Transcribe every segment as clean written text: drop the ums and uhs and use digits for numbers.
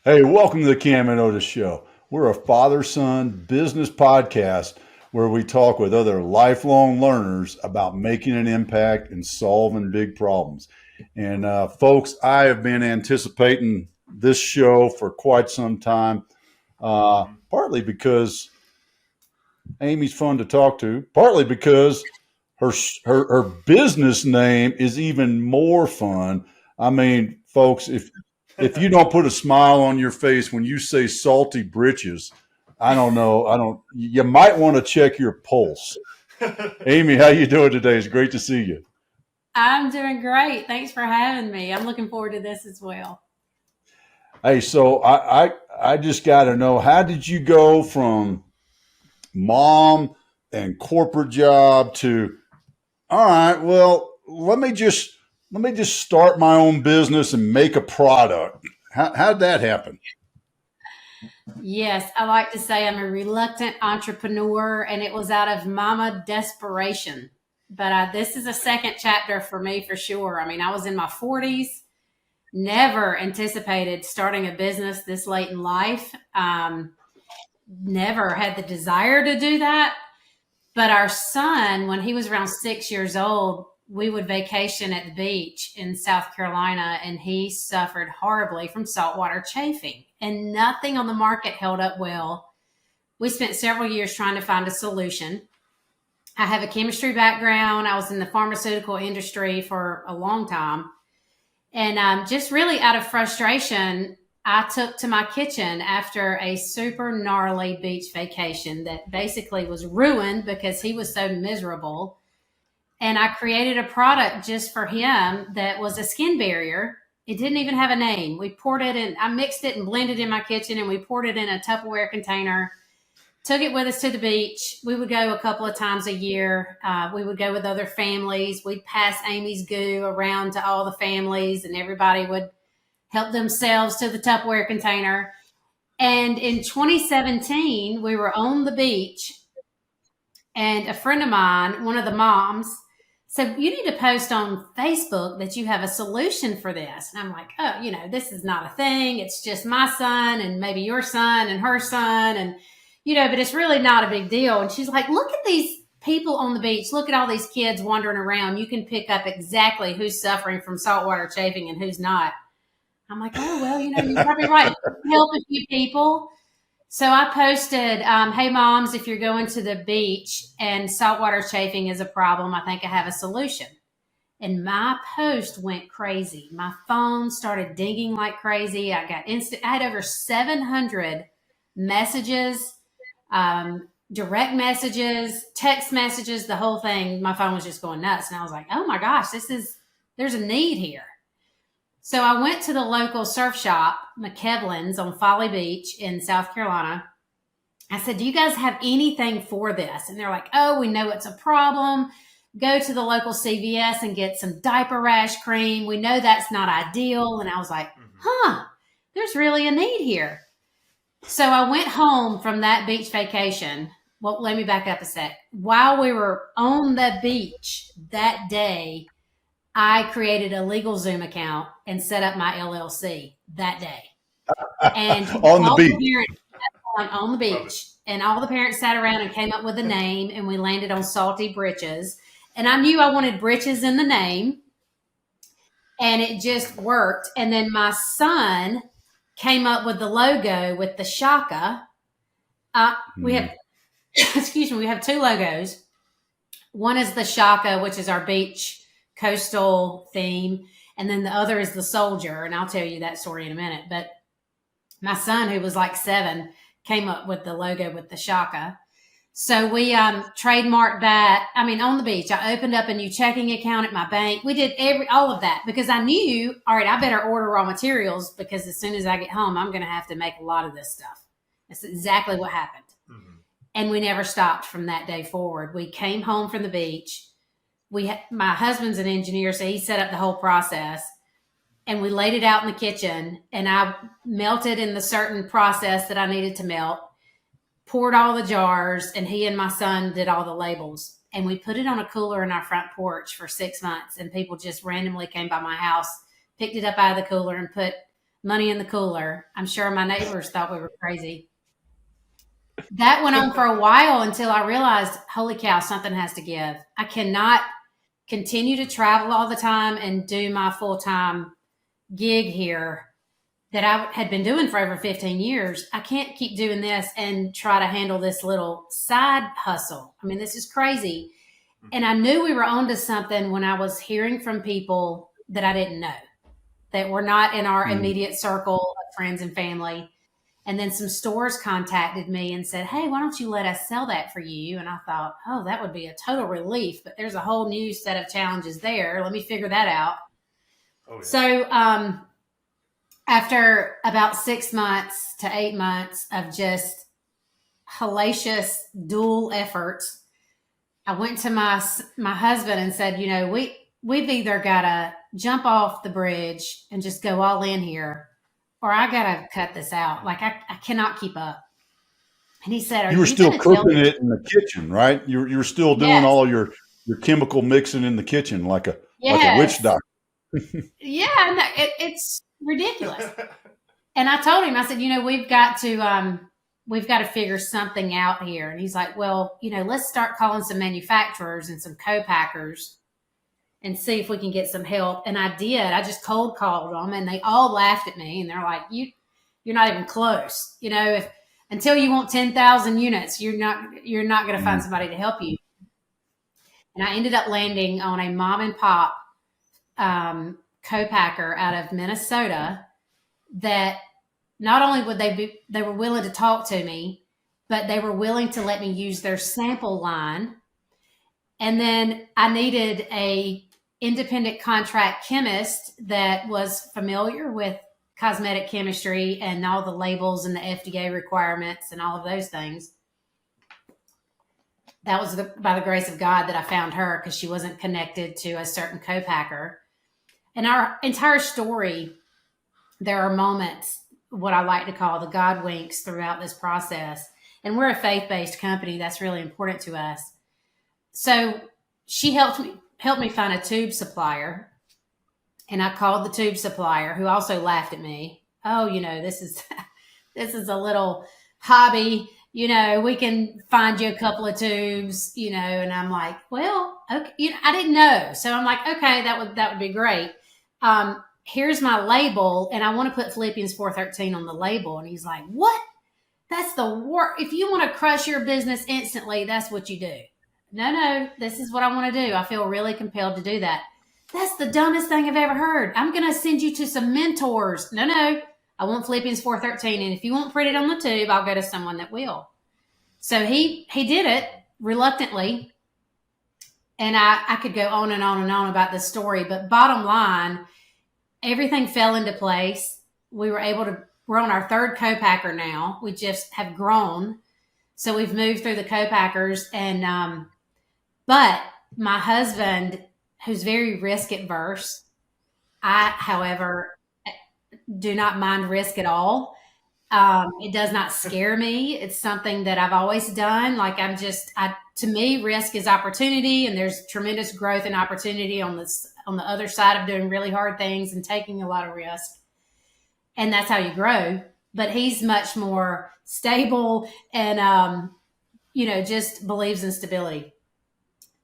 Hey, welcome to the Cam and Otis Show. We're a father-son business podcast where we talk with other lifelong learners about making an impact and solving big problems. And folks, I have been anticipating this show for quite some time, partly because Amy's fun to talk to, partly because her her business name is even more fun. I mean, folks, if you don't put a smile on your face when you say Salty Britches, I don't know. I don't. You might want to check your pulse. Amy, how you doing today? It's great to see you. I'm doing great. Thanks for having me. I'm looking forward to this as well. Hey, so I just got to know, how did you go from mom and corporate job to, all right, well, let me just start my own business and make a product. How'd that happen? Yes, I like to say I'm a reluctant entrepreneur, and it was out of mama desperation. But this is a second chapter for me for sure. I mean, I was in my 40s, never anticipated starting a business this late in life. Never had the desire to do that. But our son, when he was around 6 years old, we would vacation at the beach in South Carolina, and he suffered horribly from saltwater chafing, and nothing on the market held up well. We spent several years trying to find a solution. I have a chemistry background. I was in the pharmaceutical industry for a long time. And just really out of frustration, I took to my kitchen after a super gnarly beach vacation that basically was ruined because he was so miserable. And I created a product just for him that was a skin barrier. It didn't even have a name. We poured it in, I mixed it and blended in my kitchen, and we poured it in a Tupperware container, took it with us to the beach. We would go a couple of times a year. We would go with other families. We'd pass Amy's goo around to all the families, and everybody would help themselves to the Tupperware container. And in 2017, we were on the beach, and a friend of mine, one of the moms, said, "You need to post on Facebook that you have a solution for this." And I'm like, "Oh, this is not a thing. It's just my son and maybe your son and her son. And, but it's really not a big deal." And she's like, "Look at these people on the beach. Look at all these kids wandering around. You can pick up exactly who's suffering from saltwater chafing and who's not." I'm like, "Oh, well, you're probably right. Help a few people." So I posted, "Hey moms, if you're going to the beach and saltwater chafing is a problem, I think I have a solution." And my post went crazy. My phone started dinging like crazy. I had over 700 messages, direct messages, text messages, the whole thing. My phone was just going nuts. And I was like, "Oh my gosh, there's a need here." So I went to the local surf shop, McKevlin's on Folly Beach in South Carolina. I said, "Do you guys have anything for this?" And they're like, "Oh, we know it's a problem. Go to the local CVS and get some diaper rash cream. We know that's not ideal." And I was like, there's really a need here. So I went home from that beach vacation. Well, let me back up a sec. While we were on the beach that day, I created a legal Zoom account and set up my LLC that day. And On the all beach. the parents on the beach, and all the parents sat around and came up with a name, and we landed on Salty Britches. And I knew I wanted britches in the name, and it just worked. And then my son came up with the logo with the shaka. We have, excuse me, we have two logos. One is the shaka, which is our beach coastal theme, and then the other is the soldier. And I'll tell you that story in a minute. But my son, who was like 7, came up with the logo with the shaka. So we trademarked that. I mean, on the beach, I opened up a new checking account at my bank. We did all of that because I knew, all right, I better order raw materials because as soon as I get home, I'm going to have to make a lot of this stuff. That's exactly what happened. Mm-hmm. And we never stopped from that day forward. We came home from the beach. My husband's an engineer, so he set up the whole process. And we laid it out in the kitchen, and I melted in the certain process that I needed to melt, poured all the jars, and he and my son did all the labels. And we put it on a cooler in our front porch for 6 months, and people just randomly came by my house, picked it up out of the cooler, and put money in the cooler. I'm sure my neighbors thought we were crazy. That went on for a while until I realized, holy cow, something has to give. I cannot continue to travel all the time and do my full-time gig here that I had been doing for over 15 years. I can't keep doing this and try to handle this little side hustle. I mean, this is crazy. And I knew we were onto something when I was hearing from people that I didn't know, that were not in our immediate circle of friends and family. And then some stores contacted me and said, hey, why don't you let us sell that for you? And I thought, oh, that would be a total relief. But there's a whole new set of challenges there. Let me figure that out. Oh, yeah. So after about 6 months to 8 months of just hellacious dual efforts, I went to my husband and said, you know, we've either got to jump off the bridge and just go all in here, or I got to cut this out. Like I cannot keep up. And he said, you were still cooking it in the kitchen, right? You're still doing all your chemical mixing in the kitchen like a witch doctor. Yeah, no, it's ridiculous. And I told him, I said, you know, we've got to figure something out here. And he's like, well, you know, let's start calling some manufacturers and some co-packers and see if we can get some help. And I did. I just cold called them, and they all laughed at me. And they're like, you're not even close. You know, until you want 10,000 units, you're not going to find somebody to help you. And I ended up landing on a mom and pop co-packer out of Minnesota that not only would they were willing to talk to me, but they were willing to let me use their sample line. And then I needed a independent contract chemist that was familiar with cosmetic chemistry and all the labels and the FDA requirements and all of those things. That was by the grace of God that I found her, because she wasn't connected to a certain co-packer. In our entire story, there are moments, what I like to call the God winks, throughout this process. And we're a faith-based company. That's really important to us. So she helped me find a tube supplier. And I called the tube supplier, who also laughed at me. Oh, you know, this is a little hobby. You know, we can find you a couple of tubes, you know. And I'm like, well, okay. You know, I didn't know. So I'm like, okay, that would be great. Here's my label, and I want to put Philippians 4:13 on the label. And he's like, what? That's the work. If you want to crush your business instantly, that's what you do. No, this is what I want to do. I feel really compelled to do that. That's the dumbest thing I've ever heard. I'm going to send you to some mentors. No, I want Philippians 4:13. And if you won't print it on the tube, I'll go to someone that will. So he did it reluctantly. And I could go on and on and on about this story, but bottom line, everything fell into place. We're on our third co-packer now. We just have grown. So we've moved through the co-packers, and, but my husband, who's very risk adverse, I, however, do not mind risk at all. It does not scare me. It's something that I've always done. Like to me, risk is opportunity, and there's tremendous growth and opportunity on the other side of doing really hard things and taking a lot of risk. And that's how you grow. But he's much more stable and, you know, just believes in stability.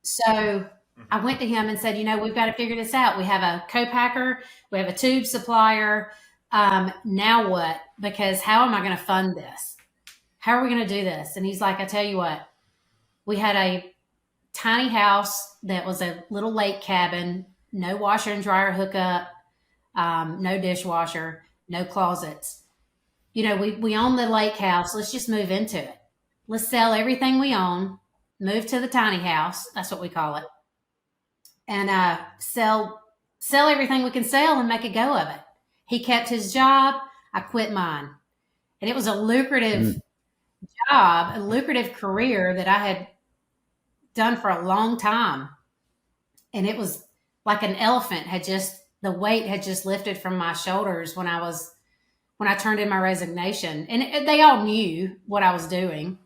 So I went to him and said, you know, we've got to figure this out. We have a co-packer, we have a tube supplier. Now what? Because how am I going to fund this? How are we going to do this? And he's like, I tell you what, we had a tiny house that was a little lake cabin, no washer and dryer hookup, no dishwasher, no closets. You know, we own the lake house. Let's just move into it. Let's sell everything we own, move to the tiny house. That's what we call it. And sell everything we can sell and make a go of it. He kept his job. I quit mine. And it was a lucrative job, a lucrative career that I had done for a long time. And it was like an elephant the weight had just lifted from my shoulders when I turned in my resignation. And they all knew what I was doing.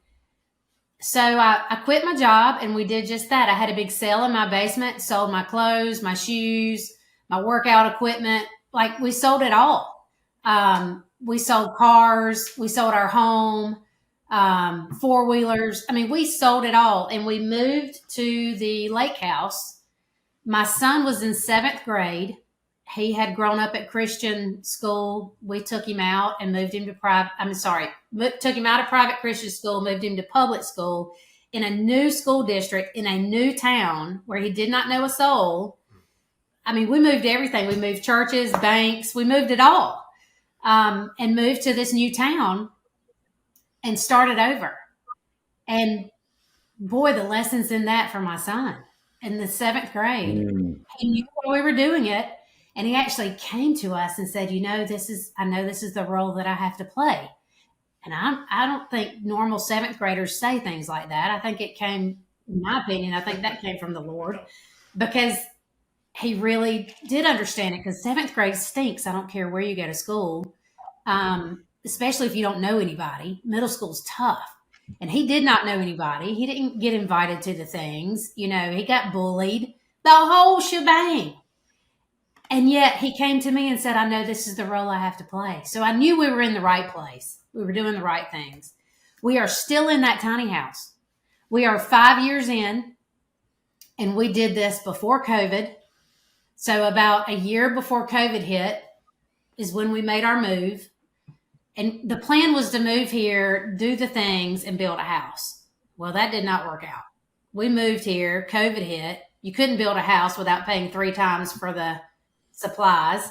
So I quit my job, and we did just that. I had a big sale in my basement, sold my clothes, my shoes, my workout equipment. Like, we sold it all. We sold cars. We sold our home, four-wheelers. I mean, we sold it all. And we moved to the lake house. My son was in 7th grade. He had grown up at Christian school. We took him out and moved him to took him out of private Christian school, moved him to public school in a new school district in a new town where he did not know a soul. I mean, we moved everything. We moved churches, banks, we moved it all, and moved to this new town and started over. And boy, the lessons in that for my son in the 7th grade. He knew why we were doing it. And he actually came to us and said, I know this is the role that I have to play. And I don't think normal 7th graders say things like that. I think it came, in my opinion, I think that came from the Lord, because he really did understand it, because 7th grade stinks. I don't care where you go to school, especially if you don't know anybody. Middle school's tough. And he did not know anybody. He didn't get invited to the things. He got bullied, the whole shebang. And yet he came to me and said, I know this is the role I have to play. So I knew we were in the right place. We were doing the right things. We are still in that tiny house. We are 5 years in, and we did this before COVID. So about a year before COVID hit is when we made our move. And the plan was to move here, do the things, and build a house. Well, that did not work out. We moved here, COVID hit. You couldn't build a house without paying 3 times for the supplies,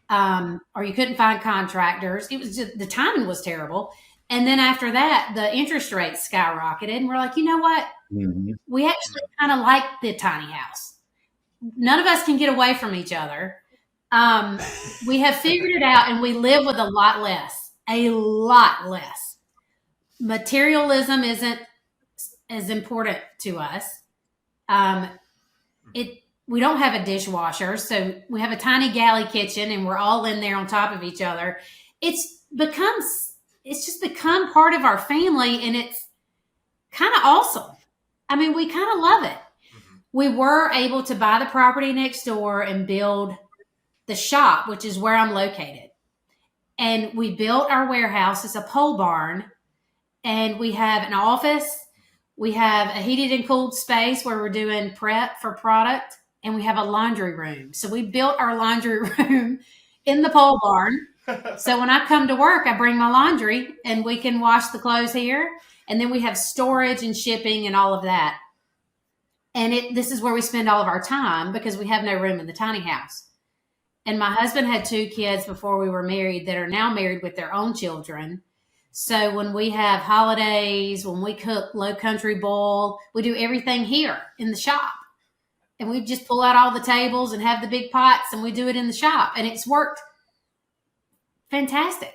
or you couldn't find contractors. It was just, the timing was terrible. And then after that, the interest rates skyrocketed, and we're like, you know what? Mm-hmm. We actually kind of like the tiny house. None of us can get away from each other. We have figured it out, and we live with a lot less. Materialism isn't as important to us. We don't have a dishwasher, so we have a tiny galley kitchen, and we're all in there on top of each other. It's just become part of our family, and it's kind of awesome. I mean, we kind of love it. Mm-hmm. We were able to buy the property next door and build the shop, which is where I'm located. And we built our warehouse. It's a pole barn, and we have an office. We have a heated and cooled space where we're doing prep for product. And we have a laundry room. So we built our laundry room in the pole barn. So when I come to work, I bring my laundry and we can wash the clothes here. And then we have storage and shipping and all of that. And this is where we spend all of our time, because we have no room in the tiny house. And my husband had 2 kids before we were married that are now married with their own children. So when we have holidays, when we cook Low Country Bowl, we do everything here in the shop. And we just pull out all the tables and have the big pots, and we do it in the shop. And it's worked fantastic.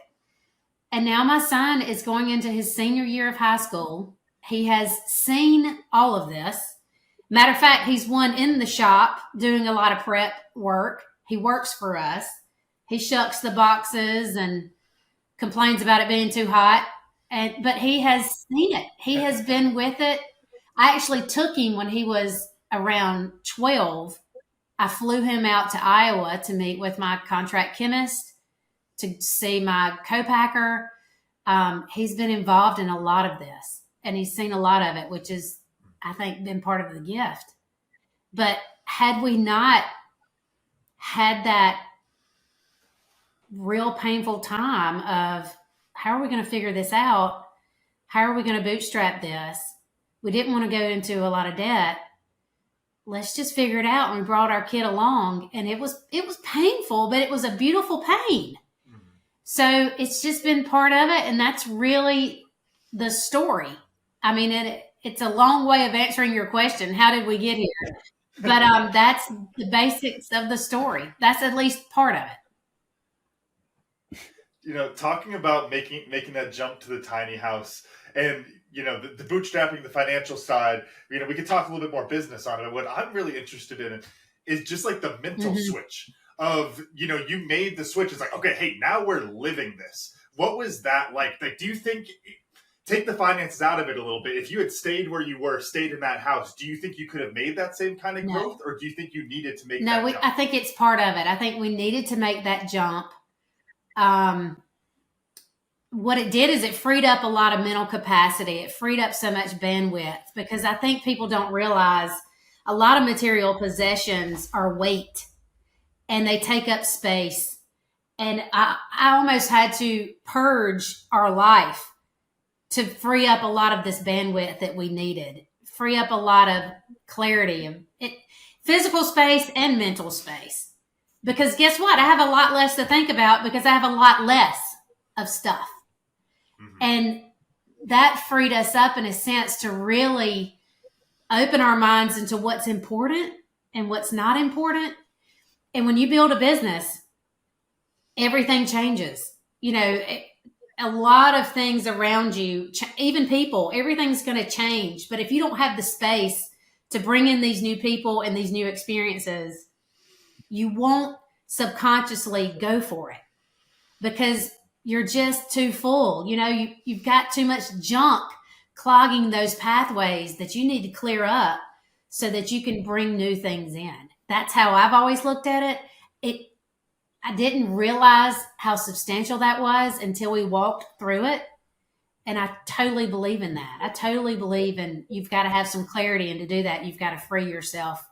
And now my son is going into his senior year of high school. He has seen all of this. Matter of fact, he's one in the shop doing a lot of prep work. He works for us. He shucks the boxes and complains about it being too hot. But he has seen it. He has been with it. I actually took him when he was around 12. I flew him out to Iowa to meet with my contract chemist, to see my co-packer. He's been involved in a lot of this, and he's seen a lot of it, which is, I think, been part of the gift. But had we not had that real painful time of, how are we going to figure this out? How are we going to bootstrap this? We didn't want to go into a lot of debt. Let's just figure it out. And we brought our kid along, and it was painful, but it was a beautiful pain. Mm-hmm. So it's just been part of it. And that's really the story. I mean, it's a long way of answering your question. How did we get here? But that's the basics of the story. That's at least part of it. Talking about making that jump to the tiny house, and the bootstrapping, the financial side, we could talk a little bit more business on it. What I'm really interested in is just like the mental switch of, you made the switch. It's like, okay, hey, now we're living this. What was that like? Like, do you think, take the finances out of it a little bit, if you had stayed where you were, stayed in that house, do you think you could have made that same kind of growth? Or do you think you needed to make that jump? I think it's part of it. I think we needed to make that jump what it did is it freed up a lot of mental capacity. It freed up so much bandwidth, because I think people don't realize a lot of material possessions are weight and they take up space. And I almost had to purge our life to free up a lot of this bandwidth that we needed, free up a lot of clarity of it, physical space and mental space. Because guess what? I have a lot less to think about because I have a lot less of stuff. Mm-hmm. And that freed us up in a sense to really open our minds into what's important and what's not important. And when you build a business, everything changes. You know, a lot of things around you, even people, everything's going to change. But if you don't have the space to bring in these new people and these new experiences, you won't subconsciously go for it because you're just too full. You know, you've got too much junk clogging those pathways that you need to clear up so that you can bring new things in. That's how I've always looked at it. I didn't realize how substantial that was until we walked through it. And I totally believe in that. I totally believe in you've got to have some clarity. And to do that, you've got to free yourself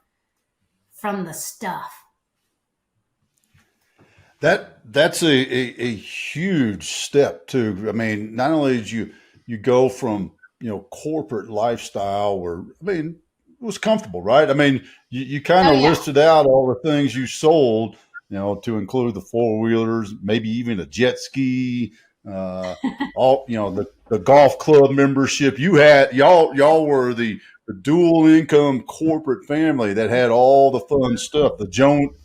from the stuff. That's a huge step too. I mean, not only did you go from, corporate lifestyle where, I mean, it was comfortable, right? I mean, you kind of listed out all the things you sold, to include the 4-wheelers, maybe even a jet ski, all, the golf club membership you had. Y'all were the dual income corporate family that had all the fun stuff,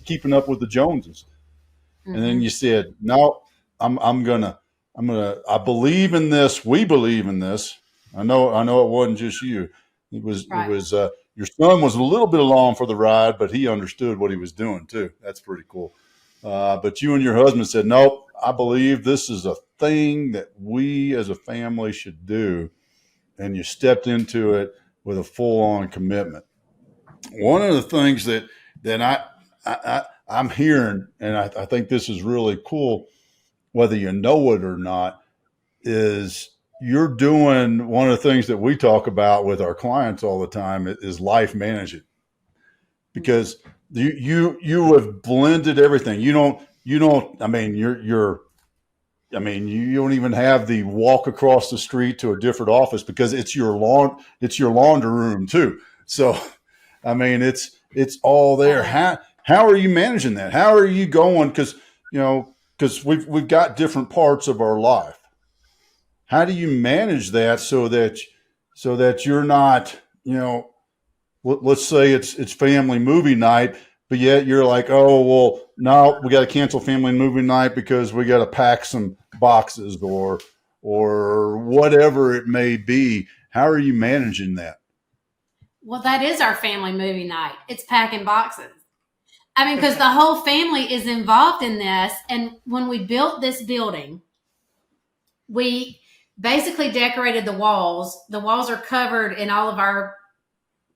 keeping up with the Joneses. Mm-hmm. And then you said, no, I believe in this. We believe in this. I know it wasn't just you. It was your son was a little bit along for the ride, but he understood what he was doing too. That's pretty cool. But you and your husband said, nope, I believe this is a thing that we as a family should do. And you stepped into it with a full on commitment. One of the things that I'm hearing, and I think this is really cool, whether you know it or not, is you're doing one of the things that we talk about with our clients all the time is life management, because you have blended everything. You don't, I mean, you don't even have the walk across the street to a different office because it's your laundry room too. So, I mean, it's all there. How are you managing that? How are you going? Cause we've got different parts of our life. How do you manage that so that you're not, let's say it's family movie night, but yet you're like, oh, well, no, we got to cancel family movie night because we got to pack some boxes or whatever it may be. How are you managing that? Well, that is our family movie night. It's packing boxes. I mean, because the whole family is involved in this. And when we built this building, we basically decorated the walls. The walls are covered in all of our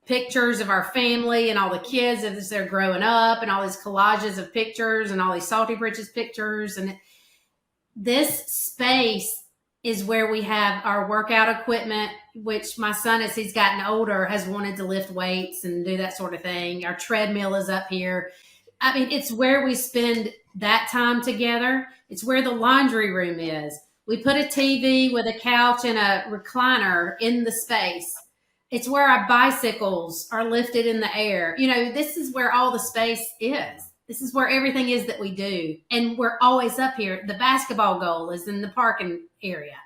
pictures of our family and all the kids as they're growing up and all these collages of pictures and all these Salty Britches pictures. And this space is where we have our workout equipment, which my son, as he's gotten older, has wanted to lift weights and do that sort of thing. Our treadmill is up here. I mean, it's where we spend that time together. It's where the laundry room is. We put a TV with a couch and a recliner in the space. It's where our bicycles are lifted in the air. This is where all the space is. This is where everything is that we do. And we're always up here. The basketball goal is in the parking area.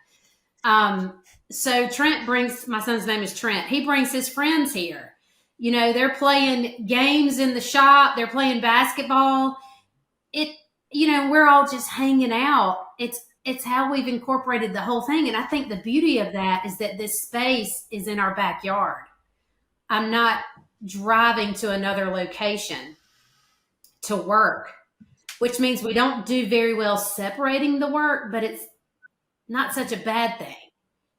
So Trent brings, my son's name is Trent. He brings his friends here. They're playing games in the shop. They're playing basketball. We're all just hanging out. It's how we've incorporated the whole thing. And I think the beauty of that is that this space is in our backyard. I'm not driving to another location to work, which means we don't do very well separating the work, but it's not such a bad thing.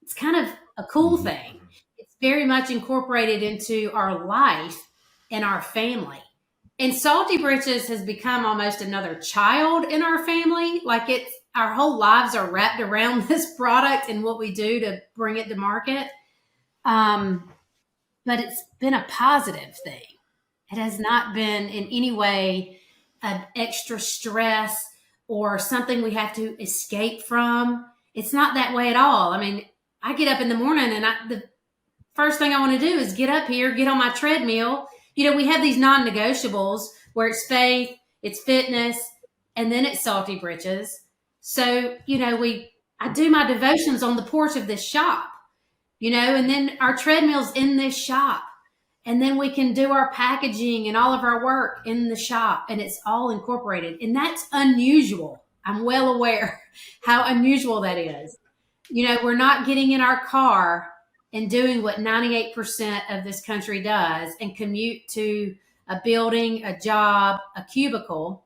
It's kind of a cool thing. It's very much incorporated into our life and our family. And Salty Britches has become almost another child in our family. our whole lives are wrapped around this product and what we do to bring it to market. But it's been a positive thing. It has not been in any way an extra stress or something we have to escape from. It's not that way at all. I mean, I get up in the morning and the first thing I want to do is get up here, get on my treadmill. You know, we have these non-negotiables where it's faith, it's fitness, and then it's Salty Britches. So, you know, I do my devotions on the porch of this shop, you know, and then our treadmill's in this shop. And then we can do our packaging and all of our work in the shop, and it's all incorporated. And that's unusual. I'm well aware how unusual that is. You know, we're not getting in our car and doing what 98% of this country does and commute to a building, a job, a cubicle.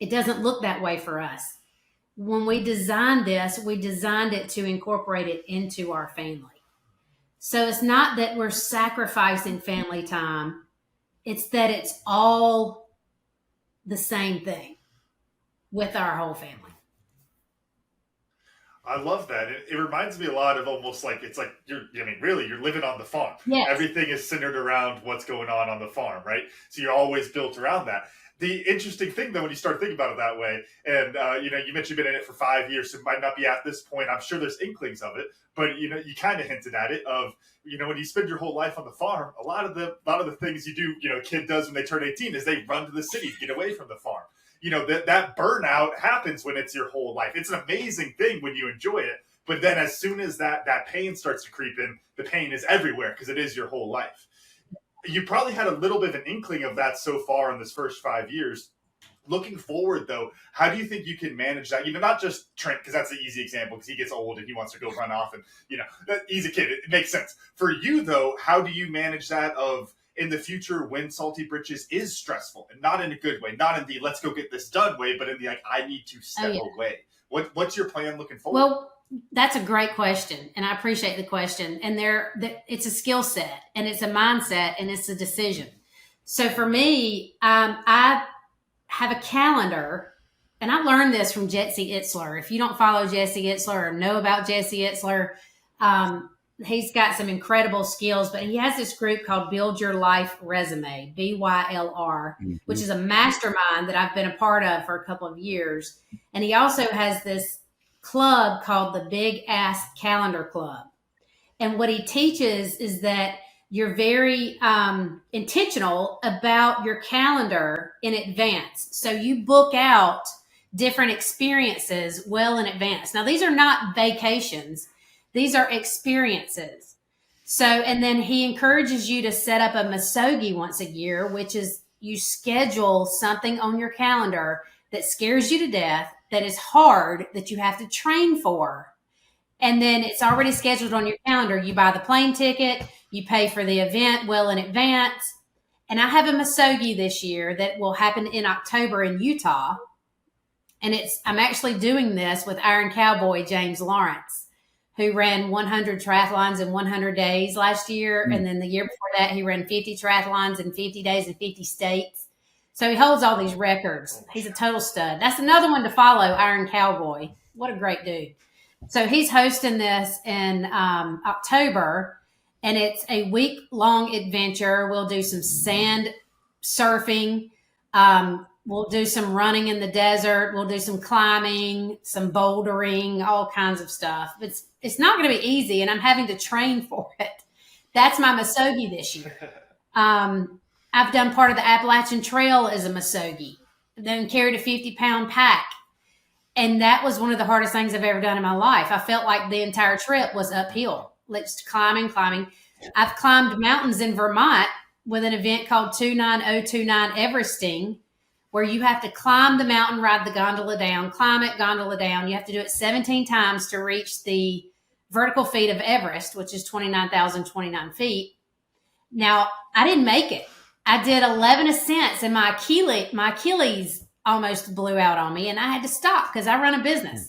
It doesn't look that way for us. When we designed this, we designed it to incorporate it into our family. So it's not that we're sacrificing family time. It's that it's all the same thing with our whole family. I love that. It reminds me a lot of almost like, it's like, really, you're living on the farm. Yes. Everything is centered around what's going on the farm, right? So you're always built around that. The interesting thing, though, when you start thinking about it that way, and, you mentioned you've been in it for 5 years, so it might not be at this point. I'm sure there's inklings of it, but, you kind of hinted at it of, when you spend your whole life on the farm, a lot of the things you do, a kid does when they turn 18 is they run to the city to get away from the farm. That burnout happens when it's your whole life. It's an amazing thing when you enjoy it. But then as soon as that pain starts to creep in, the pain is everywhere because it is your whole life. You probably had a little bit of an inkling of that so far in this first 5 years. Looking forward, though, how do you think you can manage that? Not just Trent, because that's the easy example, because he gets old and he wants to go run off and, he's a kid. It makes sense. For you, though, how do you manage that of in the future when Salty Britches is stressful and not in a good way, not in the let's go get this done way, but in the I need to step away? What's your plan looking forward? Well, that's a great question, and I appreciate the question. And it's a skill set, and it's a mindset, and it's a decision. So for me, I have a calendar, and I learned this from Jesse Itzler. If you don't follow Jesse Itzler or know about Jesse Itzler, he's got some incredible skills, but he has this group called Build Your Life Resume, BYLR, which is a mastermind that I've been a part of for a couple of years. And he also has this club called the Big Ass Calendar Club. And what he teaches is that you're very intentional about your calendar in advance. So you book out different experiences well in advance. Now, these are not vacations. These are experiences. So, and then he encourages you to set up a masogi once a year, which is you schedule something on your calendar that scares you to death, that is hard, that you have to train for. And then it's already scheduled on your calendar. You buy the plane ticket, you pay for the event well in advance. And I have a masogi this year that will happen in October in Utah. And I'm actually doing this with Iron Cowboy James Lawrence, who ran 100 triathlons in 100 days last year. And then the year before that, he ran 50 triathlons in 50 days in 50 states. So he holds all these records. He's a total stud. That's another one to follow, Iron Cowboy. What a great dude. So he's hosting this in October, and it's a week-long adventure. We'll do some sand surfing. We'll do some running in the desert. We'll do some climbing, some bouldering, all kinds of stuff. It's not going to be easy, and I'm having to train for it. That's my masogi this year. I've done part of the Appalachian Trail as a masogi, then carried a 50-pound pack. And that was one of the hardest things I've ever done in my life. I felt like the entire trip was uphill. Just climbing. I've climbed mountains in Vermont with an event called 29029 Everesting, where you have to climb the mountain, ride the gondola down, climb it, gondola down. You have to do it 17 times to reach the vertical feet of Everest, which is 29,029 feet. Now, I didn't make it. I did 11 ascents, and my Achilles almost blew out on me, and I had to stop because I run a business.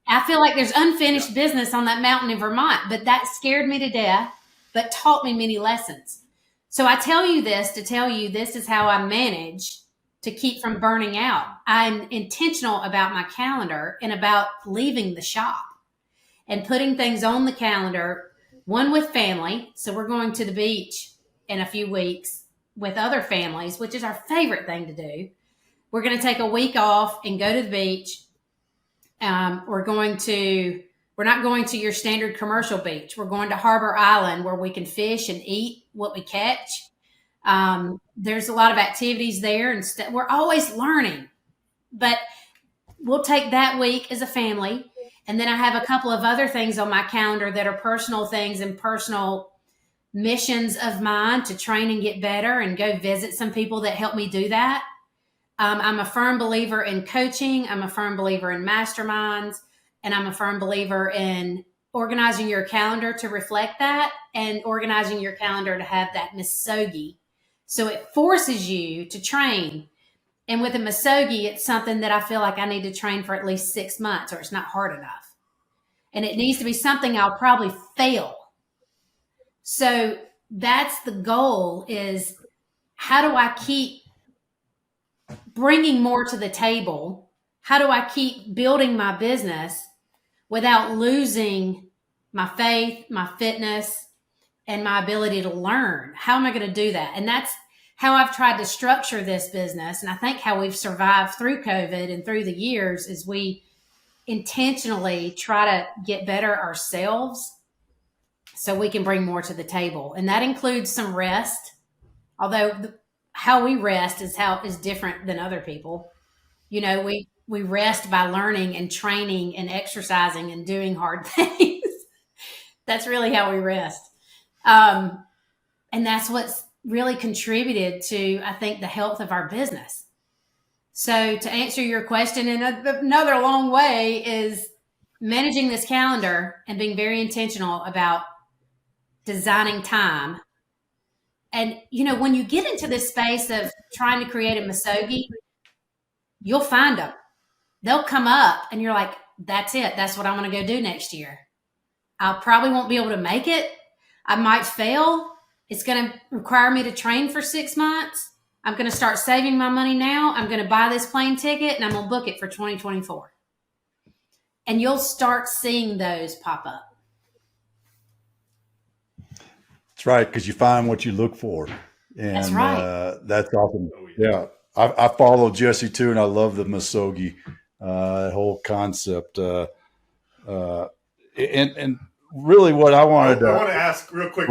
I feel like there's unfinished business on that mountain in Vermont, but that scared me to death, but taught me many lessons. So I tell you this to tell you this is how I manage to keep from burning out. I'm intentional about my calendar and about leaving the shop and putting things on the calendar, one with family. So we're going to the beach in a few weeks with other families, which is our favorite thing to do. We're going to take a week off and go to the beach. We're not going to your standard commercial beach. We're going to Harbor Island where we can fish and eat what we catch. There's a lot of activities there, and we're always learning, but we'll take that week as a family. And then I have a couple of other things on my calendar that are personal things and personal missions of mine to train and get better and go visit some people that help me do that. I'm a firm believer in coaching. I'm a firm believer in masterminds, and I'm a firm believer in organizing your calendar to reflect that and organizing your calendar to have that misogi. So it forces you to train. And with a misogi, it's something that I feel like I need to train for at least 6 months or it's not hard enough. And it needs to be something I'll probably fail. So that's the goal, is how do I keep bringing more to the table? How do I keep building my business without losing my faith, my fitness, and my ability to learn? How am I going to do that? And that's how I've tried to structure this business. And I think how we've survived through COVID and through the years is we intentionally try to get better ourselves so we can bring more to the table. And that includes some rest, although how we rest is different than other people. You know, we rest by learning and training and exercising and doing hard things. That's really how we rest. And that's what's really contributed to, I think, the health of our business. So to answer your question in another long way is managing this calendar and being very intentional about designing time. And, you know, when you get into this space of trying to create a misogi, you'll find them. They'll come up and you're like, that's it. That's what I'm going to go do next year. I probably won't be able to make it. I might fail. It's going to require me to train for 6 months. I'm going to start saving my money now. I'm going to buy this plane ticket and I'm going to book it for 2024. And you'll start seeing those pop up. That's right, because you find what you look for. And that's right. That's awesome. Yeah. I follow Jesse too, and I love the misogi whole concept. And really what I wanted I want to ask real quick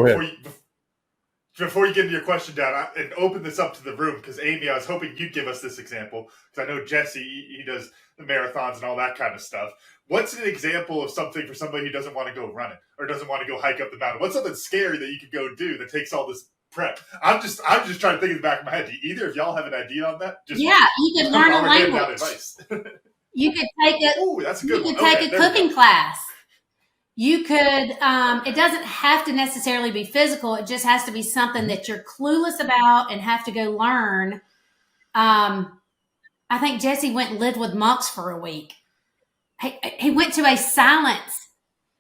before you get into your question, Dad, and open this up to the room, because Amy, I was hoping you'd give us this example, because I know Jesse, he does the marathons and all that kind of stuff. What's an example of something for somebody who doesn't want to go running or doesn't want to go hike up the mountain? What's something scary that you could go do that takes all this prep? I'm just trying to think in the back of my head. Do either of y'all have an idea on that? You could learn a language. You could take that's a good one. Take a cooking class. You could, it doesn't have to necessarily be physical. It just has to be something that you're clueless about and have to go learn. I think Jesse went and lived with monks for a week. He went to a silence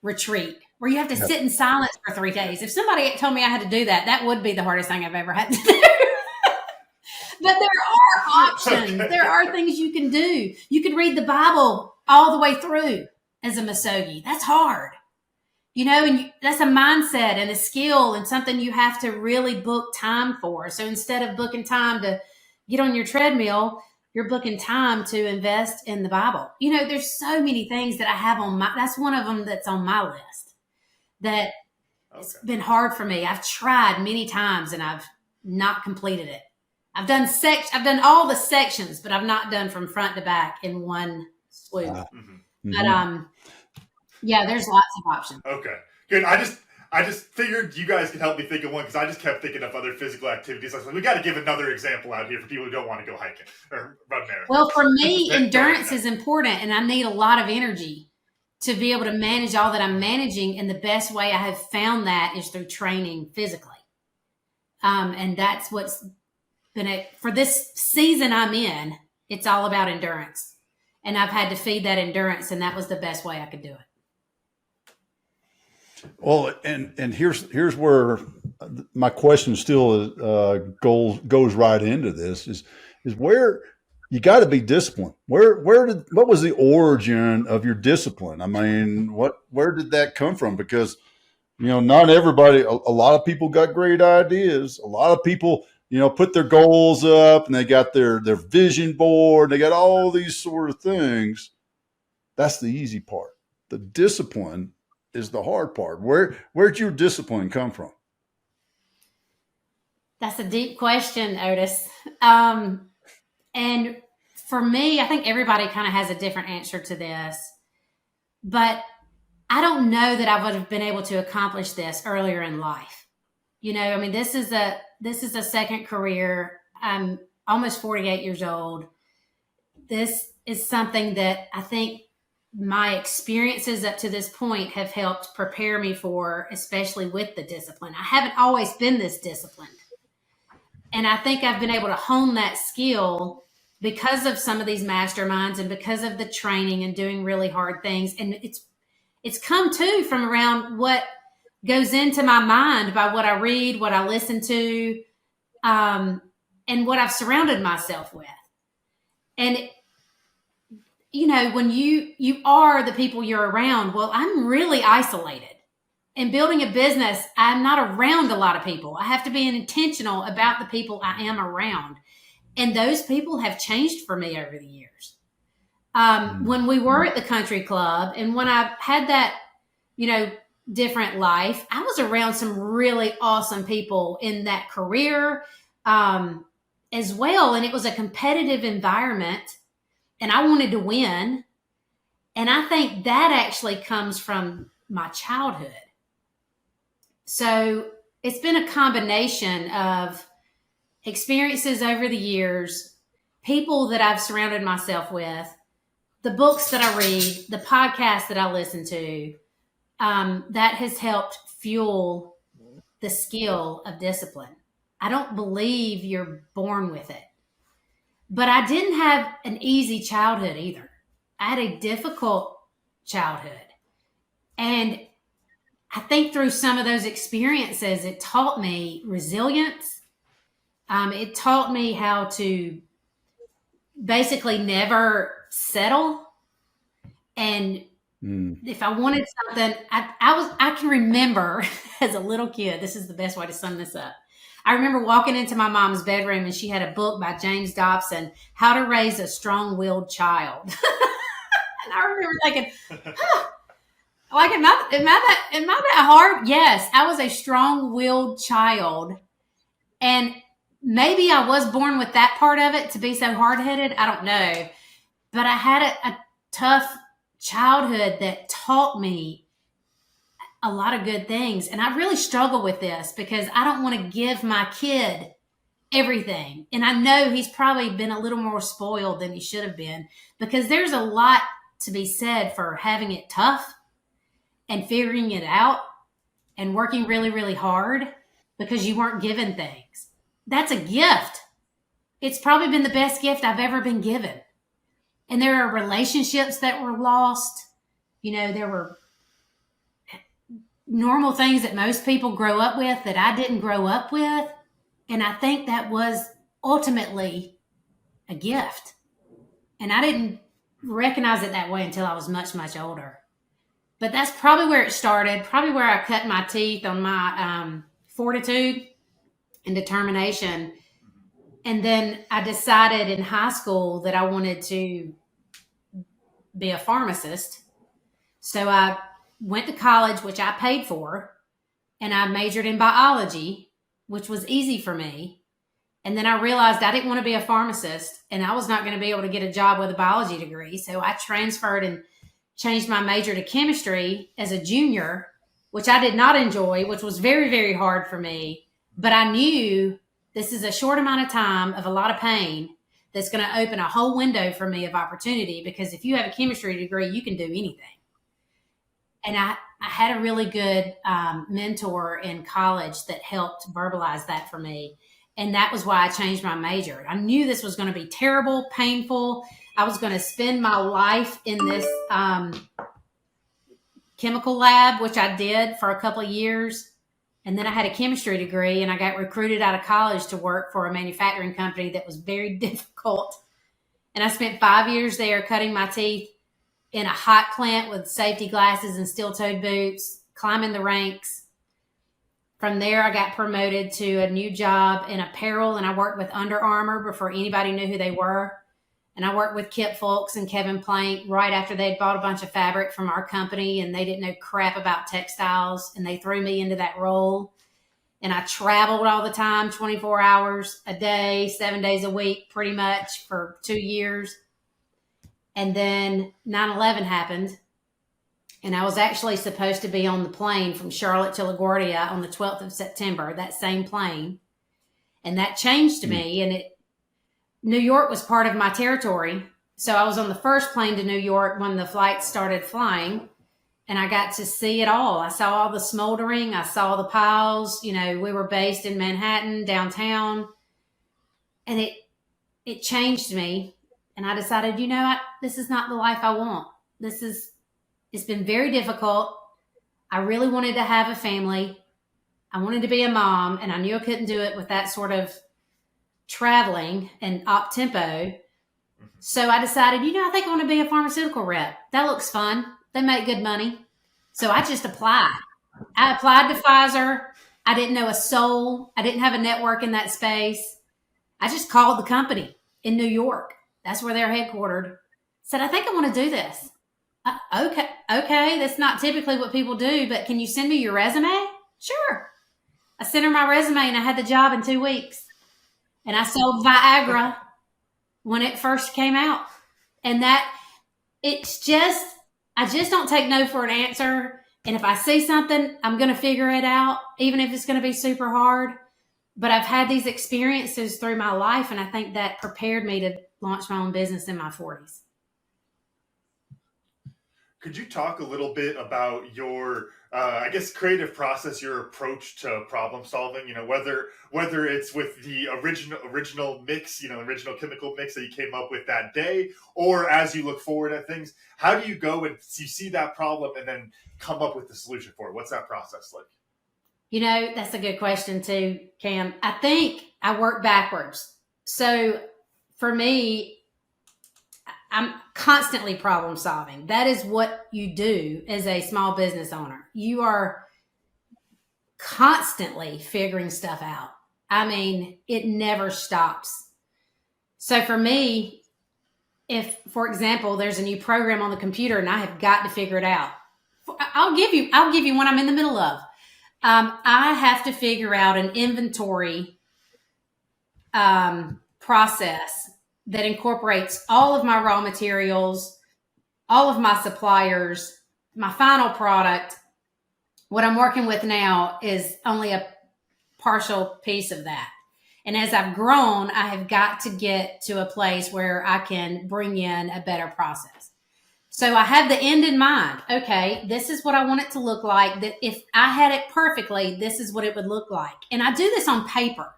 retreat where you have to sit in silence for 3 days. If somebody told me I had to do that, that would be the hardest thing I've ever had to do. But there are options. Okay. There are things you can do. You could read the Bible all the way through as a misogi. That's hard. You know, and that's a mindset and a skill and something you have to really book time for. So instead of booking time to get on your treadmill, you're booking time to invest in the Bible. You know, there's so many things that I have on that's one of them that's on my list that it's been hard for me. I've tried many times and I've not completed it. I've done all the sections, but I've not done from front to back in one swoop. But yeah, there's lots of options. Okay, good. I just figured you guys could help me think of one, because I just kept thinking of other physical activities. I was like, we got to give another example out here for people who don't want to go hiking or run marathons. Well, for me, endurance is important, and I need a lot of energy to be able to manage all that I'm managing. And the best way I have found that is through training physically. And that's what's been for this season I'm in. It's all about endurance, and I've had to feed that endurance, and that was the best way I could do it. Well, and here's where my question still goes right into this is where you got to be disciplined. What was the origin of your discipline? I mean, where did that come from? Because, not everybody, a lot of people got great ideas. A lot of people, put their goals up and they got their vision board. They got all these sort of things. That's the easy part. The discipline is the hard part. Where'd your discipline come from? That's a deep question, Otis. And for me, I think everybody kind of has a different answer to this, but I don't know that I would have been able to accomplish this earlier in life. I mean, this is a second career. I'm almost 48 years old. This is something that I think my experiences up to this point have helped prepare me for, especially with the discipline. I haven't always been this disciplined. And I think I've been able to hone that skill because of some of these masterminds and because of the training and doing really hard things. And it's come too from around what goes into my mind by what I read, what I listen to, and what I've surrounded myself with. And, when you are the people you're around, well, I'm really isolated. In building a business, I'm not around a lot of people. I have to be intentional about the people I am around. And those people have changed for me over the years. When we were at the country club and when I had that, different life, I was around some really awesome people in that career as well. And it was a competitive environment and I wanted to win. And I think that actually comes from my childhood. So it's been a combination of experiences over the years, people that I've surrounded myself with, the books that I read, the podcasts that I listen to, that has helped fuel the skill of discipline. I don't believe you're born with it, but I didn't have an easy childhood either. I had a difficult childhood. And I think through some of those experiences, it taught me resilience. It taught me how to basically never settle. And if I wanted something, I can remember as a little kid, this is the best way to sum this up. I remember walking into my mom's bedroom and she had a book by James Dobson, How to Raise a Strong-Willed Child. And I remember thinking, like, am I that hard? Yes, I was a strong-willed child. And maybe I was born with that part of it to be so hard-headed. I don't know. But I had a tough childhood that taught me a lot of good things. And I really struggle with this because I don't want to give my kid everything. And I know he's probably been a little more spoiled than he should have been because there's a lot to be said for having it tough and figuring it out and working really, really hard because you weren't given things. That's a gift. It's probably been the best gift I've ever been given. And there are relationships that were lost. There were normal things that most people grow up with that I didn't grow up with. And I think that was ultimately a gift. And I didn't recognize it that way until I was much, much older. But that's probably where it started, probably where I cut my teeth on my fortitude and determination. And then I decided in high school that I wanted to be a pharmacist. So I went to college, which I paid for, and I majored in biology, which was easy for me. And then I realized I didn't want to be a pharmacist and I was not going to be able to get a job with a biology degree. So I transferred and changed my major to chemistry as a junior, which I did not enjoy, which was very, very hard for me. But I knew this is a short amount of time of a lot of pain that's going to open a whole window for me of opportunity, because if you have a chemistry degree, you can do anything. And I had a really good mentor in college that helped verbalize that for me. And that was why I changed my major. I knew this was going to be terrible, painful. I was going to spend my life in this chemical lab, which I did for a couple of years. And then I had a chemistry degree, and I got recruited out of college to work for a manufacturing company that was very difficult. And I spent 5 years there cutting my teeth in a hot plant with safety glasses and steel-toed boots, climbing the ranks. From there, I got promoted to a new job in apparel, and I worked with Under Armour before anybody knew who they were. And I worked with Kip Fulks and Kevin Plank right after they'd bought a bunch of fabric from our company, and they didn't know crap about textiles, and they threw me into that role. And I traveled all the time, 24 hours a day, 7 days a week, pretty much for 2 years. And then 9/11 happened. And I was actually supposed to be on the plane from Charlotte to LaGuardia on the 12th of September, that same plane. And that changed me. And New York was part of my territory. So I was on the first plane to New York when the flights started flying. And I got to see it all. I saw all the smoldering. I saw the piles. You know, we were based in Manhattan, downtown. And it changed me. And I decided, this is not the life I want. It's been very difficult. I really wanted to have a family. I wanted to be a mom, and I knew I couldn't do it with that sort of traveling and op tempo. So I decided, I think I want to be a pharmaceutical rep. That looks fun. They make good money. So I just applied. I applied to Pfizer. I didn't know a soul. I didn't have a network in that space. I just called the company in New York. That's where they're headquartered. Said, I think I want to do this. Okay. That's not typically what people do, but can you send me your resume? Sure. I sent her my resume, and I had the job in 2 weeks. And I sold Viagra when it first came out. And I just don't take no for an answer. And if I see something, I'm going to figure it out, even if it's going to be super hard. But I've had these experiences through my life, and I think that prepared me to launch my own business in my 40s. Could you talk a little bit about your, creative process, your approach to problem solving? Whether it's with the original mix, original chemical mix that you came up with that day, or as you look forward at things, how do you go and you see that problem and then come up with the solution for it? What's that process like? That's a good question too, Cam. I think I work backwards. So for me, I'm constantly problem solving. That is what you do as a small business owner. You are constantly figuring stuff out. I mean, it never stops. So for me, if, for example, there's a new program on the computer and I have got to figure it out, I'll give you one I'm in the middle of. I have to figure out an inventory process that incorporates all of my raw materials, all of my suppliers, my final product. What I'm working with now is only a partial piece of that. And as I've grown, I have got to get to a place where I can bring in a better process. So I have the end in mind. Okay, this is what I want it to look like. That if I had it perfectly, this is what it would look like. And I do this on paper.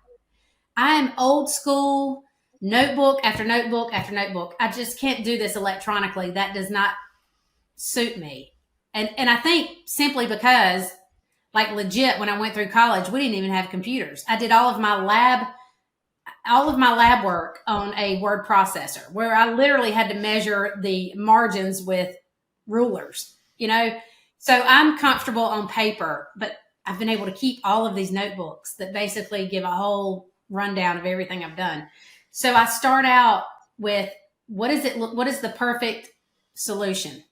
I am old school, notebook after notebook after notebook. I just can't do this electronically. That does not suit me. And I think simply because, like legit, when I went through college, we didn't even have computers. I did all of my lab work on a word processor where I literally had to measure the margins with rulers, So I'm comfortable on paper, but I've been able to keep all of these notebooks that basically give a whole rundown of everything I've done. So I start out with what is the perfect solution?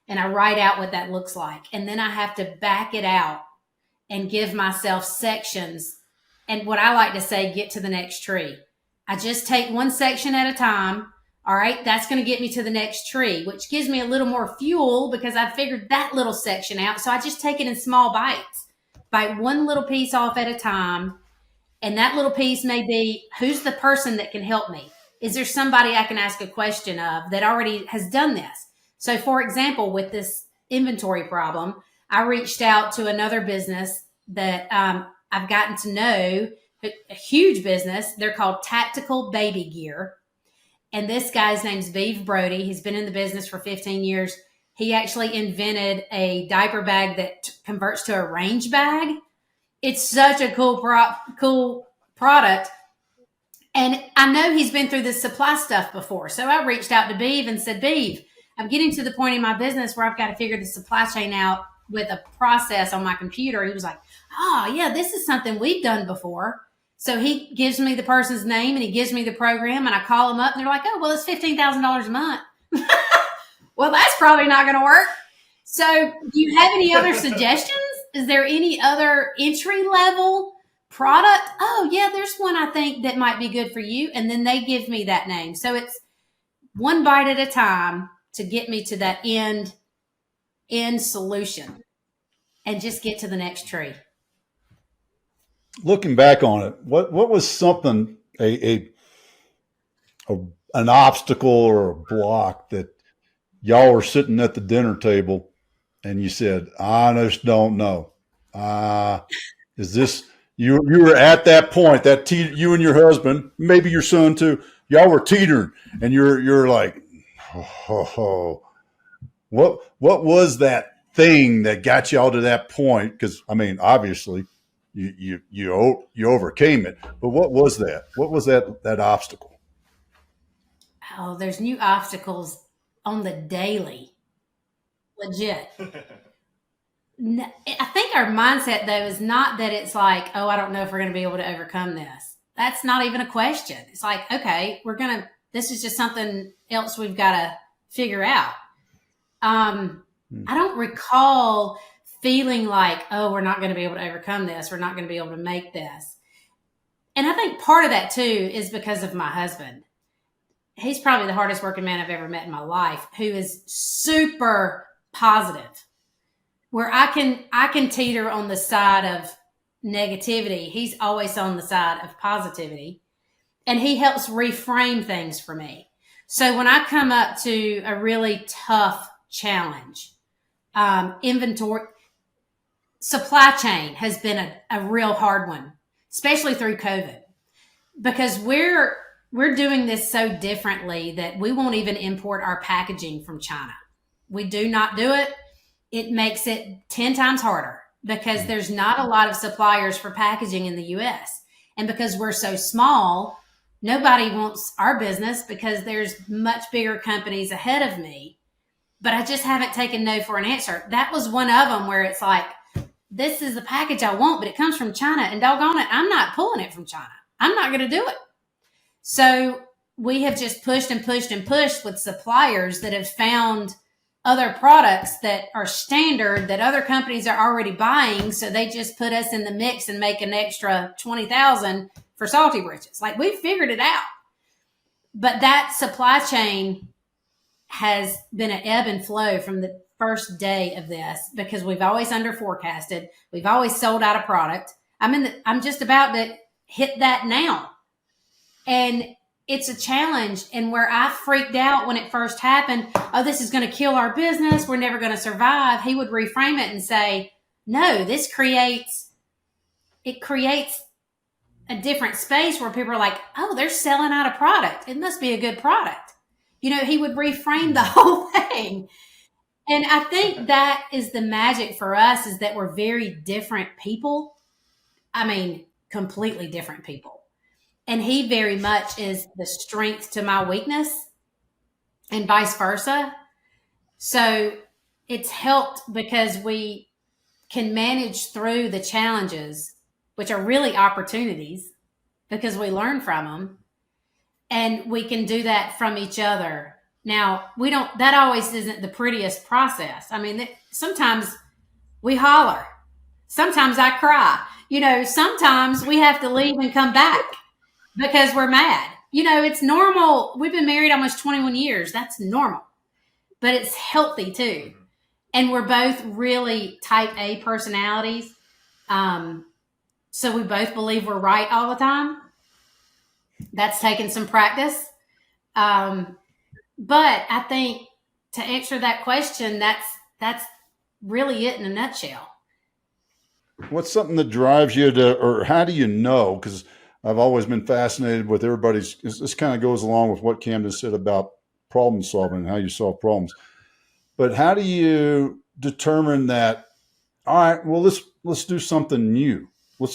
And I write out what that looks like. And then I have to back it out and give myself sections. And what I like to say, get to the next tree. I just take one section at a time. All right, that's going to get me to the next tree, which gives me a little more fuel because I've figured that little section out. So I just take it in small bites, bite one little piece off at a time. And that little piece may be, who's the person that can help me? Is there somebody I can ask a question of that already has done this? So for example, with this inventory problem, I reached out to another business that I've gotten to know, a huge business. They're called Tactical Baby Gear. And this guy's name's Beeve Brody. He's been in the business for 15 years. He actually invented a diaper bag that converts to a range bag. it's such a cool product. And I know he's been through this supply stuff before. So I reached out to Beeve and said, Beeve, I'm getting to the point in my business where I've got to figure the supply chain out with a process on my computer. He was like, oh, yeah, this is something we've done before. So he gives me the person's name and he gives me the program and I call them up and they're like, oh, well, it's $15,000 a month. Well, that's probably not going to work. So do you have any other suggestions? Is there any other entry level product? Oh, yeah, there's one I think that might be good for you. And then they give me that name. So it's one bite at a time to get me to that end solution and just get to the next tree. Looking back on it, what was something, an obstacle or a block that y'all were sitting at the dinner table and you said, I just don't know. Is this, you were at that point, you and your husband, maybe your son too, y'all were teetering and you're like, oh, what was that thing that got y'all to that point? Because I mean, obviously you overcame it, but what was that? What was that obstacle? Oh, there's new obstacles on the daily. Legit. I think our mindset though is not that it's like, oh, I don't know if we're going to be able to overcome this. That's not even a question. It's like, okay, this is just something else we've got to figure out. I don't recall feeling like, oh, we're not going to be able to overcome this. We're not going to be able to make this. And I think part of that too is because of my husband. He's probably the hardest working man I've ever met in my life, who is super positive. Where I can teeter on the side of negativity, he's always on the side of positivity. And he helps reframe things for me. So when I come up to a really tough challenge, inventory, supply chain has been a real hard one, especially through COVID, because we're doing this so differently that we won't even import our packaging from China. We do not do it. It makes it 10 times harder because there's not a lot of suppliers for packaging in the US. And because we're so small, nobody wants our business because there's much bigger companies ahead of me. But I just haven't taken no for an answer. That was one of them where it's like, this is the package I want, but it comes from China and doggone it, I'm not pulling it from China. I'm not going to do it. So we have just pushed and pushed and pushed with suppliers that have found other products that are standard that other companies are already buying. So they just put us in the mix and make an extra 20,000 for Salty Britches. Like we figured it out, but that supply chain has been an ebb and flow from the first day of this because we've always under forecasted. We've always sold out of product. I'm just about to hit that now. And it's a challenge. And where I freaked out when it first happened, oh, this is going to kill our business. We're never going to survive. He would reframe it and say, no, this creates a different space where people are like, oh, they're selling out a product. It must be a good product. You know, he would reframe the whole thing. And I think that is the magic for us is that we're very different people. I mean, completely different people. And he very much is the strength to my weakness and vice versa. So it's helped because we can manage through the challenges, which are really opportunities because we learn from them. And we can do that from each other. Now, that always isn't the prettiest process. I mean, sometimes we holler. Sometimes I cry. You know, sometimes we have to leave and come back because we're mad. You know, it's normal. We've been married almost 21 years. That's normal. But it's healthy too. And we're both really type A personalities. So we both believe we're right all the time. That's taken some practice. But I think to answer that question, that's really it in a nutshell. What's something that drives you to, or how do you know? Because I've always been fascinated with everybody's, this kind of goes along with what Camden said about problem solving and how you solve problems. But how do you determine that, all right, well, let's do something new.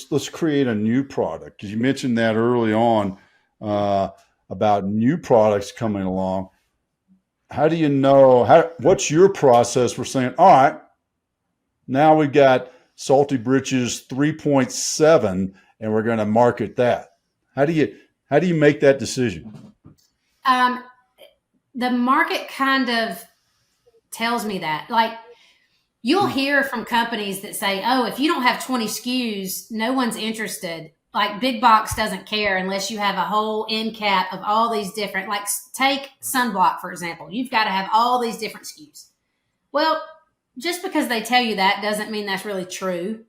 let's create a new product, because you mentioned that early on about new products coming along. How do you know what's your process for saying, all right, now we've got Salty Britches 3.7 and we're going to market that? How do you make that decision? The market kind of tells me that. Like, you'll hear from companies that say, oh, if you don't have 20 SKUs, no one's interested. Like, big box doesn't care unless you have a whole end cap of all these different, like, take sunblock, for example. You've got to have all these different SKUs. Well, just because they tell you that doesn't mean that's really true.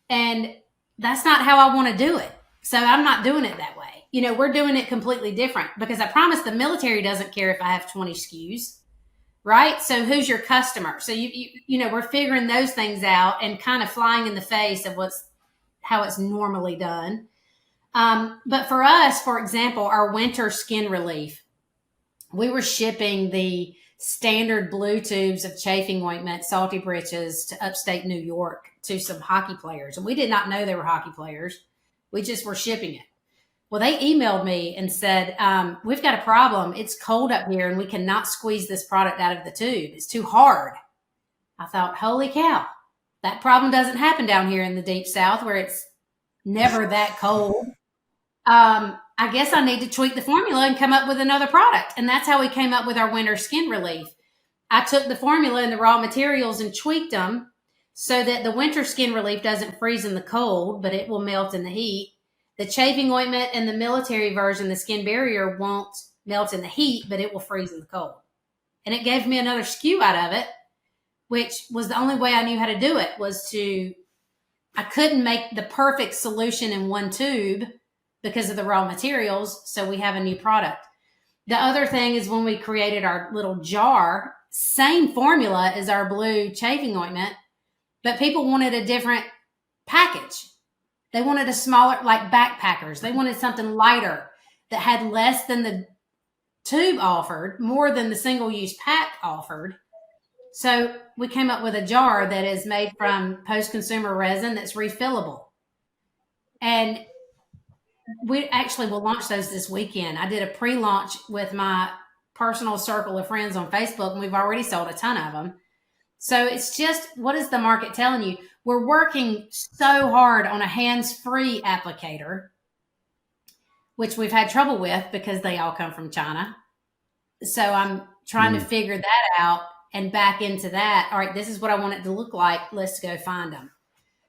And that's not how I want to do it. So I'm not doing it that way. We're doing it completely different, because I promise the military doesn't care if I have 20 SKUs, right? So who's your customer? So we're figuring those things out and kind of flying in the face of how it's normally done. But for us, for example, our winter skin relief, we were shipping the standard blue tubes of chafing ointment, Salty Britches, to upstate New York to some hockey players. And we did not know they were hockey players. We just were shipping it. Well, they emailed me and said, we've got a problem. It's cold up here and we cannot squeeze this product out of the tube. It's too hard. I thought, holy cow, that problem doesn't happen down here in the deep South where it's never that cold. I guess I need to tweak the formula and come up with another product. And that's how we came up with our winter skin relief. I took the formula and the raw materials and tweaked them so that the winter skin relief doesn't freeze in the cold, but it will melt in the heat. The chafing ointment and the military version, the skin barrier, won't melt in the heat, but it will freeze in the cold. And it gave me another SKU out of it, which was the only way I knew how to do it, I couldn't make the perfect solution in one tube because of the raw materials. So we have a new product. The other thing is when we created our little jar, same formula as our blue chafing ointment, but people wanted a different package. They wanted a smaller, like backpackers. They wanted something lighter that had less than the tube offered, more than the single-use pack offered. So we came up with a jar that is made from post-consumer resin that's refillable. And we actually will launch those this weekend. I did a pre-launch with my personal circle of friends on Facebook, and we've already sold a ton of them. So it's just, what is the market telling you? We're working so hard on a hands-free applicator, which we've had trouble with because they all come from China. So I'm trying to figure that out and back into that. All right, this is what I want it to look like. Let's go find them.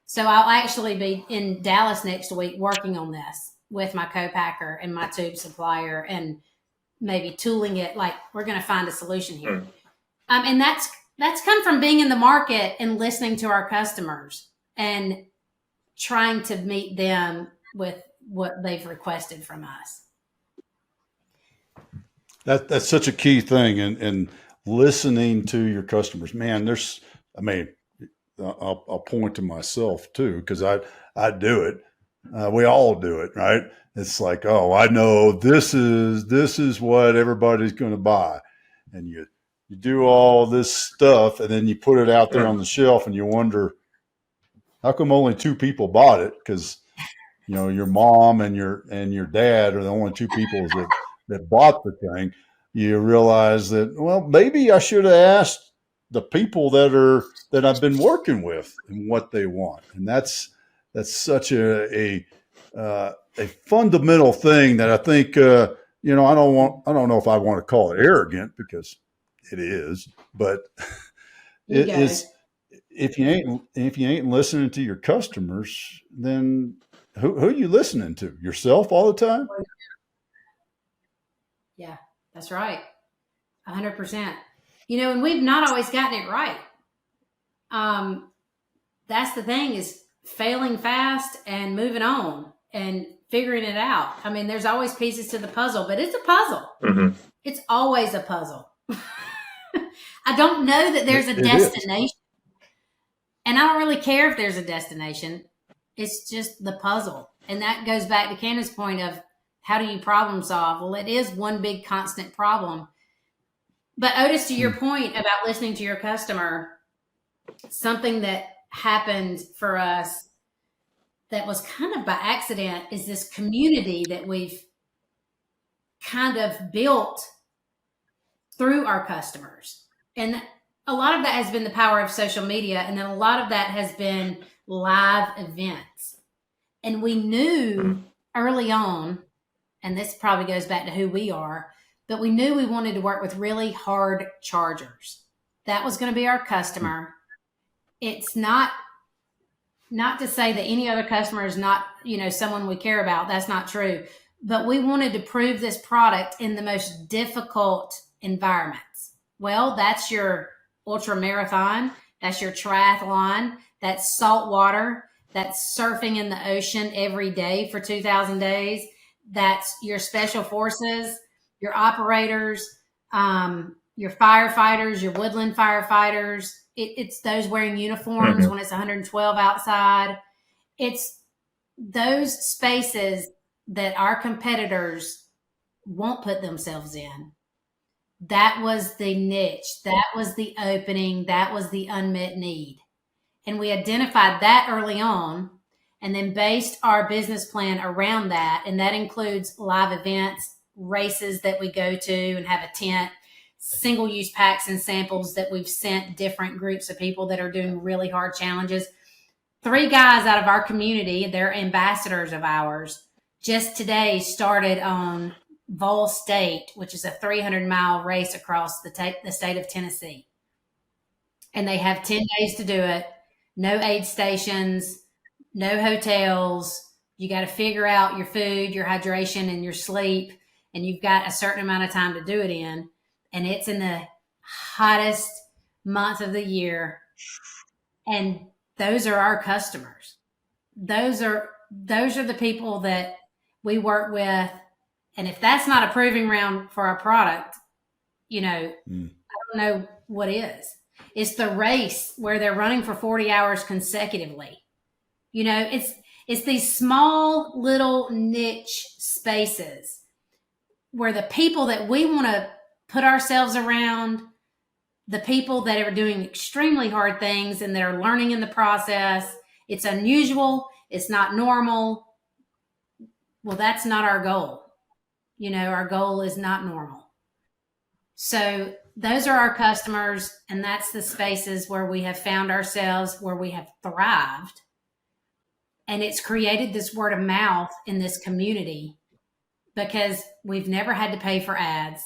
So I'll actually be in Dallas next week working on this with my co-packer and my tube supplier and maybe tooling it. Like, we're going to find a solution here. And that's come from being in the market and listening to our customers and trying to meet them with what they've requested from us. That's such a key thing, and listening to your customers. Man, I'll point to myself too, because I do it. We all do it, right? It's like, oh, I know this is what everybody's going to buy, and you do all this stuff, and then you put it out there on the shelf, and you wonder, how come only 2 people bought it? Because your mom and your dad are the only 2 people that bought the thing. You realize that, well, maybe I should have asked the people that I've been working with and what they want. And that's such a fundamental thing that I think I don't know if I want to call it arrogant, because it is, but it is. If you ain't listening to your customers, then who are you listening to? Yourself all the time? Yeah, that's right. 100%. And we've not always gotten it right. That's the thing, is failing fast and moving on and figuring it out. I mean, there's always pieces to the puzzle, but it's a puzzle. Mm-hmm. It's always a puzzle. I don't know that there's a destination. And I don't really care if there's a destination. It's just the puzzle. And that goes back to Candace's point of, how do you problem solve? Well, it is one big constant problem. But Otis, to your point about listening to your customer, something that happened for us that was kind of by accident is this community that we've kind of built through our customers. And a lot of that has been the power of social media. And then a lot of that has been live events. And we knew early on, and this probably goes back to who we are, but we knew we wanted to work with really hard chargers. That was going to be our customer. It's not to say that any other customer is not, someone we care about. That's not true. But we wanted to prove this product in the most difficult environments. Well, that's your ultra marathon. That's your triathlon. That's saltwater. That's surfing in the ocean every day for 2,000 days. That's your special forces, your operators, your firefighters, your woodland firefighters. It's those wearing uniforms when it's 112 outside. It's those spaces that our competitors won't put themselves in. That was the niche. That was the opening. That was the unmet need. And we identified that early on and then based our business plan around that. And that includes live events, races that we go to and have a tent, single-use packs and samples that we've sent different groups of people that are doing really hard challenges. 3 guys out of our community, they're ambassadors of ours, just today started on Vol State, which is a 300-mile race across the state of Tennessee. And they have 10 days to do it. No aid stations, no hotels. You got to figure out your food, your hydration, and your sleep. And you've got a certain amount of time to do it in. And it's in the hottest month of the year. And those are our customers. Those are the people that we work with. And if that's not a proving ground for our product, I don't know what is. It's the race where they're running for 40 hours consecutively. It's these small little niche spaces where the people that we want to put ourselves around, the people that are doing extremely hard things and that are learning in the process, it's unusual, it's not normal. Well, that's not our goal. Our goal is not normal. So those are our customers, and that's the spaces where we have found ourselves, where we have thrived. And it's created this word of mouth in this community because we've never had to pay for ads.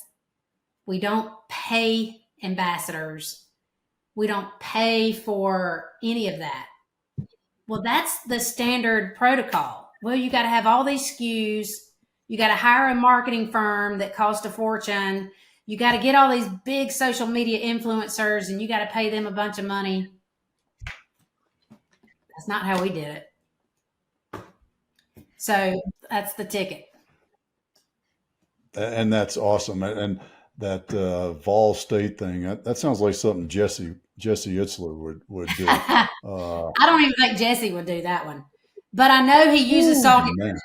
We don't pay ambassadors. We don't pay for any of that. Well, that's the standard protocol. Well, you got to have all these SKUs. You got to hire a marketing firm that costs a fortune. You got to get all these big social media influencers and you got to pay them a bunch of money. That's not how we did it. So that's the ticket. And that's awesome. And that Vol State thing, that sounds like something Jesse Itzler would do. I don't even think Jesse would do that one. But I know he uses Salty Britches.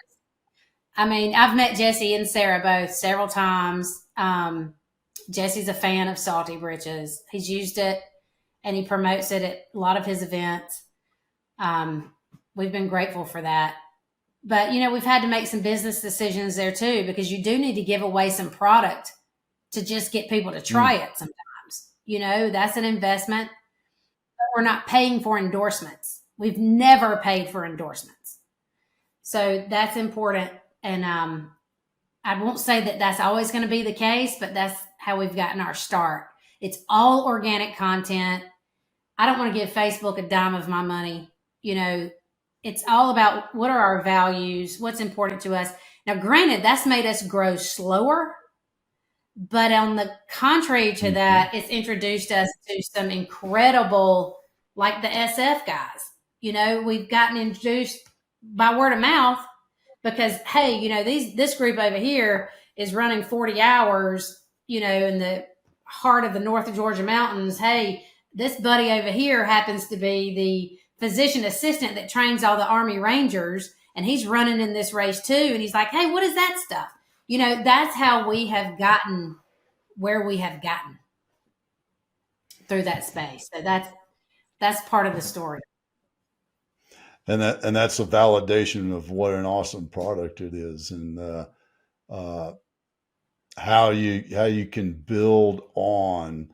I mean, I've met Jesse and Sarah both several times. Jesse's a fan of Salty Britches. He's used it and he promotes it at a lot of his events. We've been grateful for that. But, we've had to make some business decisions there too, because you do need to give away some product to just get people to try it sometimes. That's an investment. But we're not paying for endorsements. We've never paid for endorsements. So that's important. And I won't say that that's always going to be the case, but that's how we've gotten our start. It's all organic content. I don't want to give Facebook a dime of my money. It's all about what are our values, what's important to us. Now, granted, that's made us grow slower, but on the contrary to that, it's introduced us to some incredible, like the SF guys. We've gotten introduced by word of mouth because, hey, this group over here is running 40 hours, in the heart of the North Georgia mountains. Hey, this buddy over here happens to be the physician assistant that trains all the Army Rangers, and he's running in this race too. And he's like, hey, what is that stuff? That's how we have gotten where we have gotten through that space. So that's part of the story. and that's a validation of what an awesome product it is, and uh, how you can build on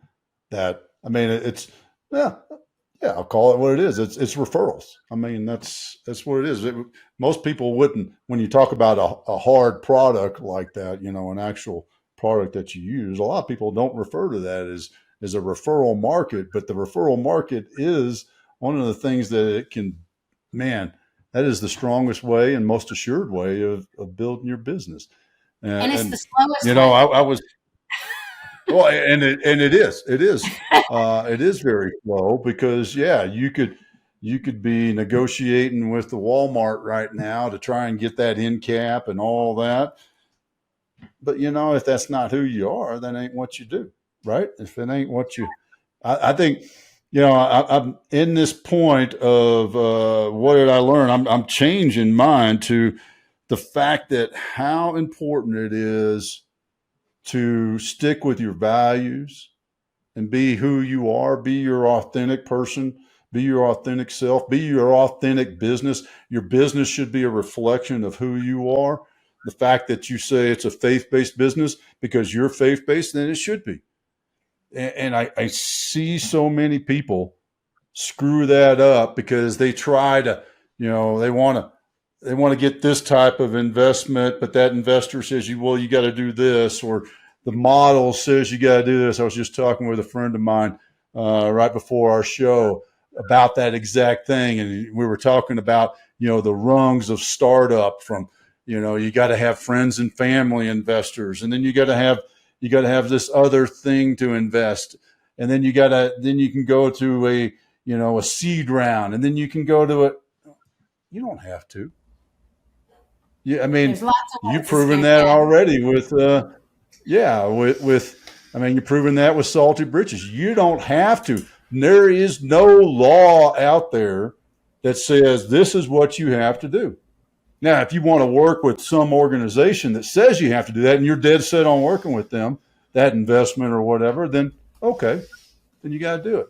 that. I mean, it's yeah, yeah. I'll call it what it is. It's referrals. I mean, that's what it is. Most people wouldn't, when you talk about a hard product like that, an actual product that you use. A lot of people don't refer to that as a referral market, but the referral market is one of the things that it can, man, that is the strongest way and most assured way of building your business. And it's And the slowest way. I was well, and it is it is very slow because you could be negotiating with the Walmart right now to try and get that end cap and all that. But if that's not who you are, that ain't what you do, right? If it ain't what you, I think, I'm in this point of what did I learn? I'm changing mine to the fact that how important it is to stick with your values and be who you are, be your authentic person, be your authentic self, be your authentic business. Your business should be a reflection of who you are. The fact that you say it's a faith-based business because you're faith-based, then it should be. And I see so many people screw that up because they try to, they want to get this type of investment, but that investor says you got to do this, or the model says you got to do this. I was just talking with a friend of mine right before our show about that exact thing, and we were talking about the rungs of startup from you got to have friends and family investors, and then you got to have this other thing to invest, and then you can go to a seed round, and then you can go to it. You don't have to. Yeah, I mean, There's lots of you've ways to proven skin that cat. already with I mean, you're proving that with Salty Britches. You don't have to. There is no law out there that says this is what you have to do. Now, if you want to work with some organization that says you have to do that and you're dead set on working with them, that investment or whatever, then okay, then you got to do it.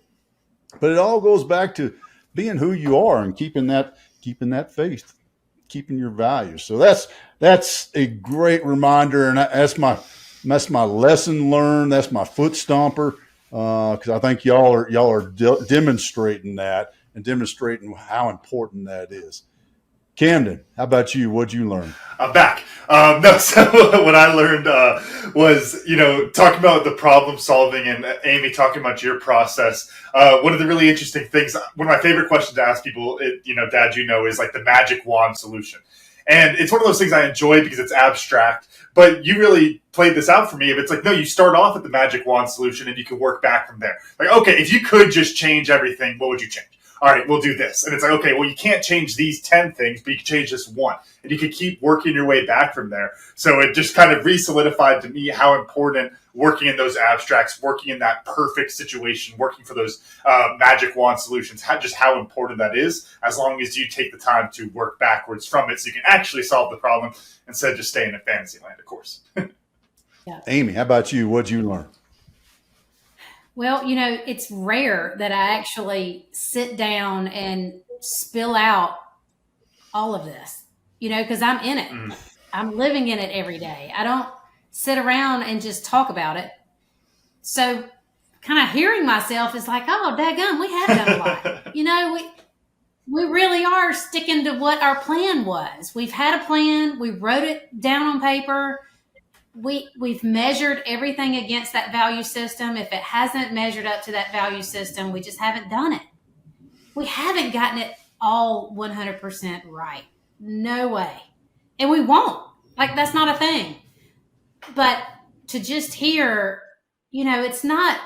But it all goes back to being who you are and keeping that faith, keeping your values. So that's a great reminder, and that's my lesson learned. That's my foot stomper because I think y'all are demonstrating that and demonstrating how important that is. Camden, how about you? What'd you learn? I'm back. No, so what I learned was, talking about the problem solving and Amy talking about your process. One of the really interesting things, one of my favorite questions to ask people, Dad, is like the magic wand solution. And it's one of those things I enjoy because it's abstract, but you really played this out for me. If it's like, no, you start off at the magic wand solution and you can work back from there. Like, okay, if you could just change everything, what would you change? All right, we'll do this. And it's like, okay, well, you can't change these 10 things, but you can change this one. And you can keep working your way back from there. So it just kind of re-solidified to me how important working in those abstracts, working in that perfect situation, working for those magic wand solutions, how important that is, as long as you take the time to work backwards from it so you can actually solve the problem instead of just staying in fantasy land, of course. Yeah. Amy, how about you? What'd you learn? Well, it's rare that I actually sit down and spill out all of this, because I'm in it. Mm. I'm living in it every day. I don't sit around and just talk about it. So kind of hearing myself is like, oh, daggum, we have done a lot. We really are sticking to what our plan was. We've had a plan. We wrote it down on paper. We've measured everything against that value system. If it hasn't measured up to that value system, we just haven't done it. We haven't gotten it all 100% right. No way. And we won't. Like, that's not a thing. But to just hear, it's not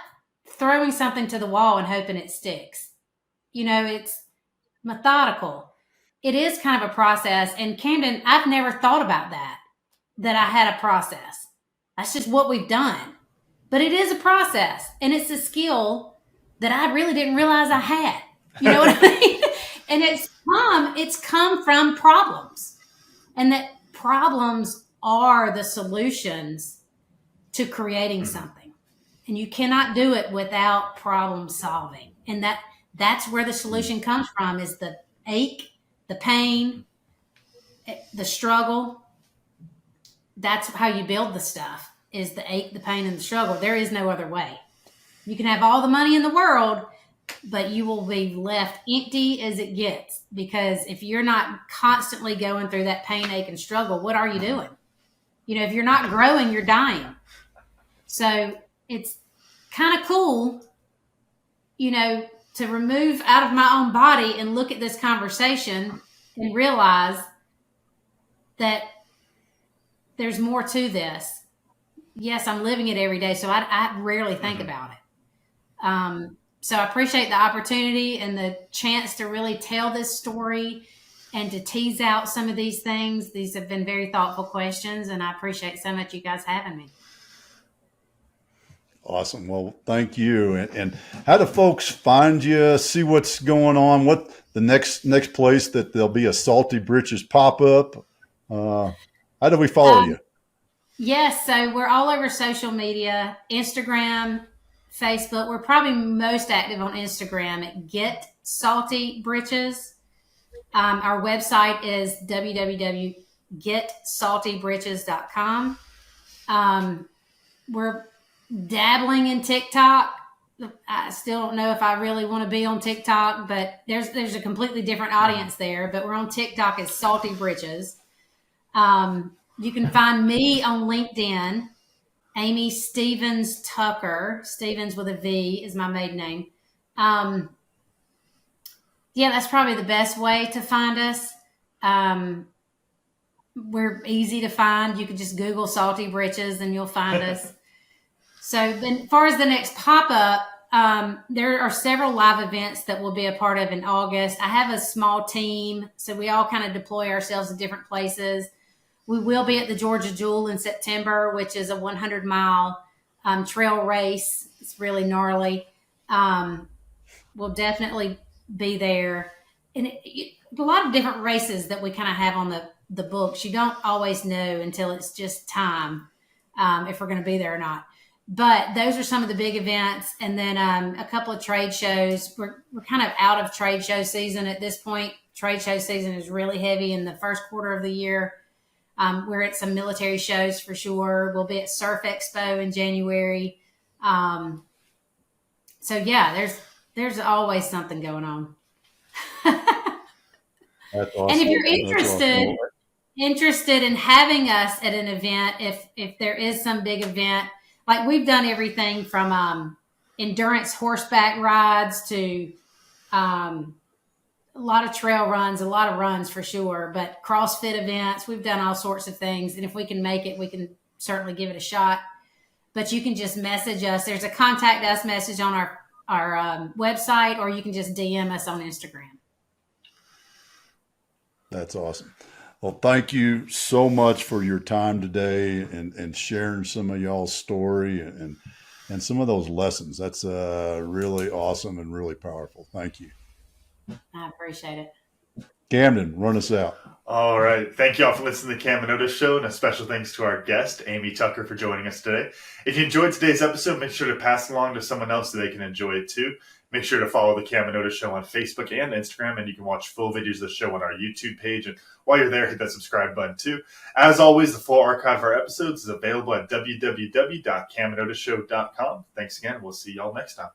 throwing something to the wall and hoping it sticks. It's methodical. It is kind of a process. And Camden, I've never thought about that I had a process. That's just what we've done. But it is a process, and it's a skill that I really didn't realize I had. You know what I mean? And it's come from problems, and that problems are the solutions to creating something. And you cannot do it without problem solving. And that's where the solution comes from, is the ache the pain, the struggle. That's how you build the stuff, is the ache, the pain, and the struggle. There is no other way. You can have all the money in the world, but you will be left empty as it gets, because if you're not constantly going through that pain, ache, and struggle, what are you doing? If you're not growing, you're dying. So it's kind of cool, to remove out of my own body and look at this conversation and realize that there's more to this. Yes, I'm living it every day, so I rarely think about it. So I appreciate the opportunity and the chance to really tell this story and to tease out some of these things. These have been very thoughtful questions, and I appreciate so much you guys having me. Awesome. Well, thank you. And how do folks find you, see what's going on? What the next place that there'll be a Salty Britches pop-up? How do we follow you? Yes. So we're all over social media, Instagram, Facebook. We're probably most active on Instagram at Get Salty Britches. Our website is www.getsaltybritches.com. We're dabbling in TikTok. I still don't know if I really want to be on TikTok, but there's a completely different audience there. But we're on TikTok as Salty Britches. You can find me on LinkedIn, Amy Stevens Tucker. Stevens with a V is my maiden name. Yeah, that's probably the best way to find us. We're easy to find. You can just Google Salty Britches and you'll find us. So as far as the next pop-up, there are several live events that we'll be a part of in August. I have a small team, so we all kind of deploy ourselves to different places. We will be at the Georgia Jewel in September, which is a 100-mile trail race. It's really gnarly. We'll definitely be there. And a lot of different races that we kind of have on the books. You don't always know until it's just time if we're going to be there or not. But those are some of the big events. And then a couple of trade shows. We're kind of out of trade show season at this point. Trade show season is really heavy in the first quarter of the year. We're at some military shows for sure. We'll be at Surf Expo in January. So yeah, there's always something going on. That's awesome. And if you're interested in having us at an event, if there is some big event, like we've done everything from endurance horseback rides to a lot of trail runs, a lot of runs for sure, but CrossFit events, we've done all sorts of things. And if we can make it, we can certainly give it a shot. But you can just message us. There's a contact us message on our website, or you can just DM us on Instagram. That's awesome. Well, thank you so much for your time today and sharing some of y'all's story and some of those lessons. That's really awesome and really powerful. Thank you. I appreciate it. Camden, run us out. All right. Thank you all for listening to the Cam and Otis Show, and a special thanks to our guest, Amy Tucker, for joining us today. If you enjoyed today's episode, make sure to pass it along to someone else so they can enjoy it too. Make sure to follow the Cam and Otis Show on Facebook and Instagram, and you can watch full videos of the show on our YouTube page. And while you're there, hit that subscribe button too. As always, the full archive of our episodes is available at www.camandotisshow.com. Thanks again. We'll see y'all next time.